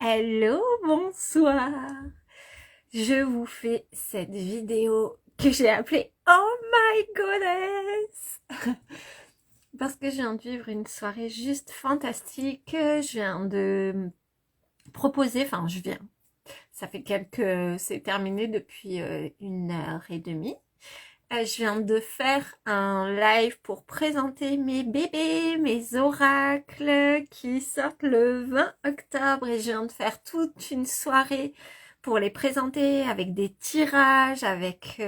Hello, bonsoir. Je vous fais cette vidéo que j'ai appelée Oh my goodness parce que je viens de vivre une soirée juste fantastique. Je viens de proposer, c'est terminé depuis 1 heure et demie. Je viens de faire un live pour présenter mes bébés, mes oracles qui sortent le 20 octobre et je viens de faire toute une soirée pour les présenter avec des tirages, avec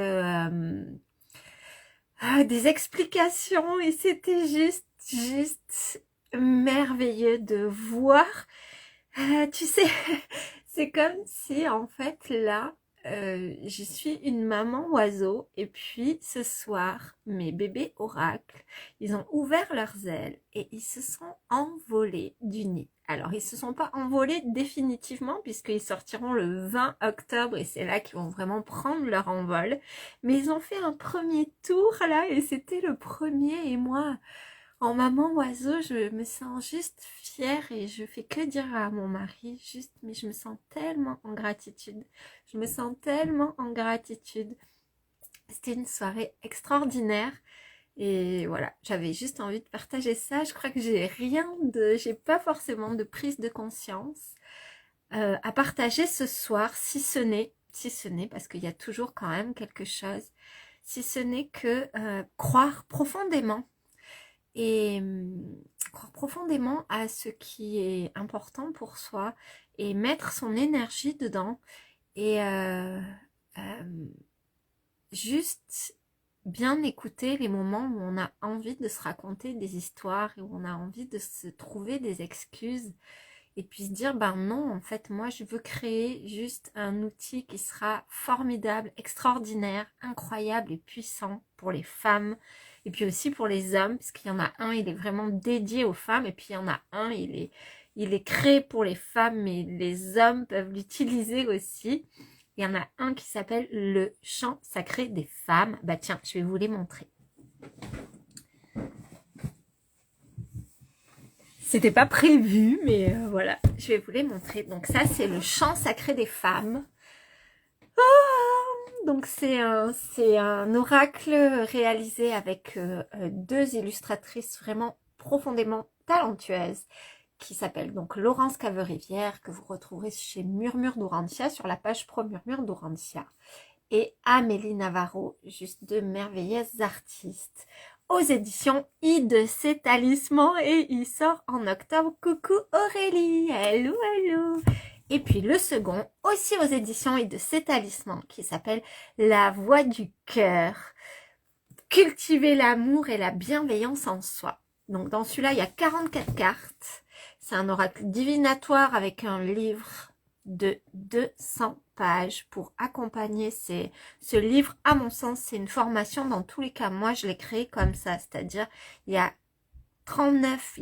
des explications et c'était juste merveilleux de voir. Tu sais, c'est comme si en fait là, je suis une maman oiseau et puis ce soir, mes bébés oracles, ils ont ouvert leurs ailes et ils se sont envolés du nid. Alors, ils se sont pas envolés définitivement puisqu'ils sortiront le 20 octobre et c'est là qu'ils vont vraiment prendre leur envol. Mais ils ont fait un premier tour là et c'était le premier et moi, en maman oiseau, je me sens juste fière et je fais que dire à mon mari, juste, mais je me sens tellement en gratitude. Je me sens tellement en gratitude. C'était une soirée extraordinaire et voilà, j'avais juste envie de partager ça. Je crois que j'ai pas forcément de prise de conscience à partager ce soir, si ce n'est, parce qu'il y a toujours quand même quelque chose, si ce n'est que croire profondément et croire profondément à ce qui est important pour soi et mettre son énergie dedans et euh, juste bien écouter les moments où on a envie de se raconter des histoires et où on a envie de se trouver des excuses et puis se dire ben non, en fait moi je veux créer juste un outil qui sera formidable, extraordinaire, incroyable et puissant pour les femmes et puis aussi pour les hommes, parce qu'il y en a un, il est vraiment dédié aux femmes et puis il y en a un, il est créé pour les femmes mais les hommes peuvent l'utiliser aussi. Il y en a un qui s'appelle le chant sacré des femmes. Bah tiens, je vais vous les montrer. C'était pas prévu, mais voilà, je vais vous les montrer. Donc ça, c'est le chant sacré des femmes. Donc c'est un oracle réalisé avec deux illustratrices vraiment profondément talentueuses qui s'appellent donc Laurence Caverivière, que vous retrouverez chez Murmure d'Orantia, sur la page Pro Murmure d'Orantia, et Amélie Navarro, juste deux merveilleuses artistes, aux éditions I de ses talismans, et il sort en octobre. Coucou Aurélie, hello hello. Et puis le second, aussi aux éditions I de ses talismans, qui s'appelle La Voix du cœur. Cultiver l'amour et la bienveillance en soi. Donc dans celui-là, il y a 44 cartes. C'est un oracle divinatoire avec un livre de 200 pages pour accompagner ce livre. À mon sens, c'est une formation. Dans tous les cas, moi, je l'ai créé comme ça. C'est-à-dire, il y a 39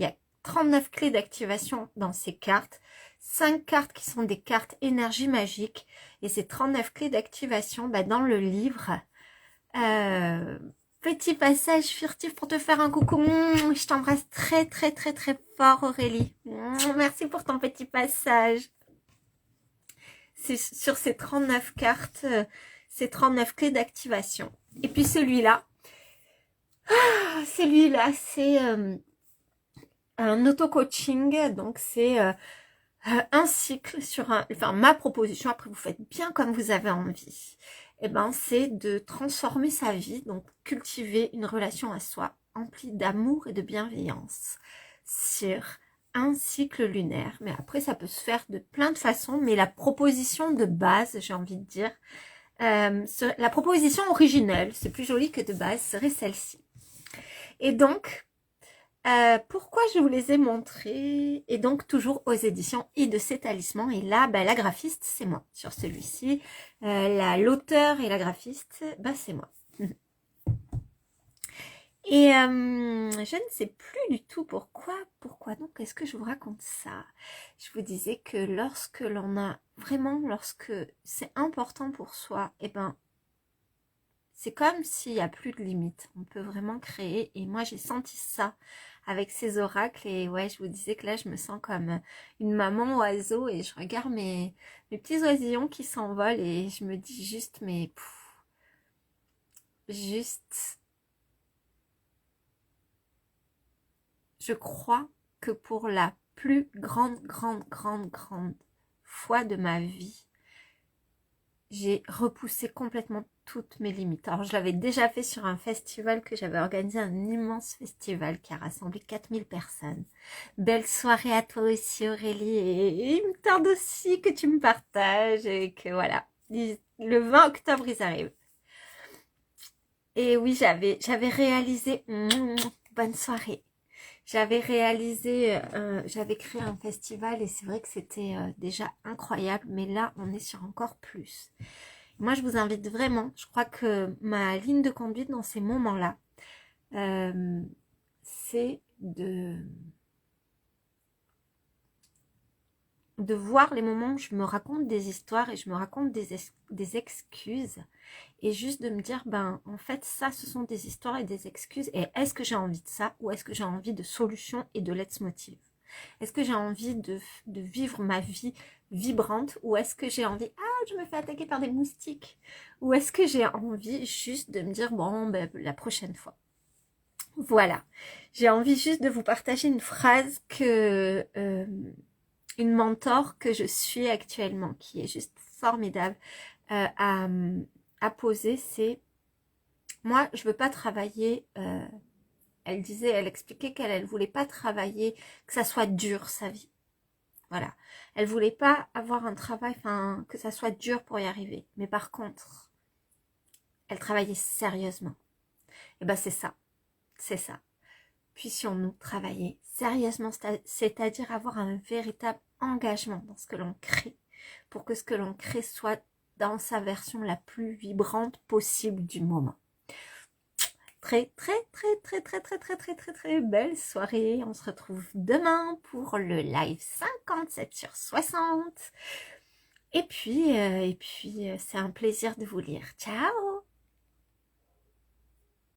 clés d'activation dans ces cartes. 5 cartes qui sont des cartes énergie magique. Et ces 39 clés d'activation, dans le livre, petit passage furtif pour te faire un coucou. Je t'embrasse très très très très fort Aurélie. Merci pour ton petit passage. C'est sur ces 39 cartes, ces 39 clés d'activation. Et puis celui-là, c'est un auto-coaching. Donc c'est un cycle sur ma proposition. Après, vous faites bien comme vous avez envie. C'est de transformer sa vie, donc cultiver une relation à soi emplie d'amour et de bienveillance sur un cycle lunaire. Mais après, ça peut se faire de plein de façons, mais la proposition de base, j'ai envie de dire, la proposition originelle, c'est plus joli que de base, serait celle-ci. Et donc, pourquoi je vous les ai montrés, et donc toujours aux éditions I de ses talismans, et là la graphiste c'est moi sur celui-ci, l'auteur et la graphiste c'est moi. Et je ne sais plus du tout pourquoi donc est-ce que je vous raconte ça. Je vous disais que lorsque c'est important pour soi, c'est comme s'il n'y a plus de limites. On peut vraiment créer. Et moi, j'ai senti ça avec ces oracles. Et ouais, je vous disais que là, je me sens comme une maman oiseau et je regarde mes petits oisillons qui s'envolent et je me dis juste, mais juste, je crois que pour la plus grande fois de ma vie, j'ai repoussé complètement toutes mes limites. Alors, je l'avais déjà fait sur un festival que j'avais organisé, un immense festival qui a rassemblé 4000 personnes. Belle soirée à toi aussi, Aurélie, et il me tarde aussi que tu me partages et que voilà, le 20 octobre, ils arrivent. Et oui, j'avais réalisé, bonne soirée. J'avais réalisé, j'avais créé un festival et c'est vrai que c'était déjà incroyable, mais là, on est sur encore plus. Moi, je vous invite vraiment, je crois que ma ligne de conduite dans ces moments-là, c'est de voir les moments où je me raconte des histoires et je me raconte des excuses et juste de me dire, ben, en fait, ça, ce sont des histoires et des excuses et est-ce que j'ai envie de ça ou est-ce que j'ai envie de solutions et de leitmotiv? Est-ce que j'ai envie de vivre ma vie vibrante ou est-ce que j'ai envie, ah, je me fais attaquer par des moustiques? Ou est-ce que j'ai envie juste de me dire, bon, ben, la prochaine fois. Voilà. J'ai envie juste de vous partager une phrase que une mentor que je suis actuellement, qui est juste formidable à poser, c'est moi, je veux pas travailler. Elle disait, elle expliquait qu'elle voulait pas travailler, que ça soit dur sa vie. Voilà. Elle voulait pas avoir un travail, enfin, que ça soit dur pour y arriver. Mais par contre, elle travaillait sérieusement. Et ben c'est ça. C'est ça. Puissions-nous travailler sérieusement, c'est-à-dire avoir un véritable engagement dans ce que l'on crée, pour que ce que l'on crée soit dans sa version la plus vibrante possible du moment. Très belle soirée. On se retrouve demain pour le live 57/60. Et puis c'est un plaisir de vous lire. Ciao!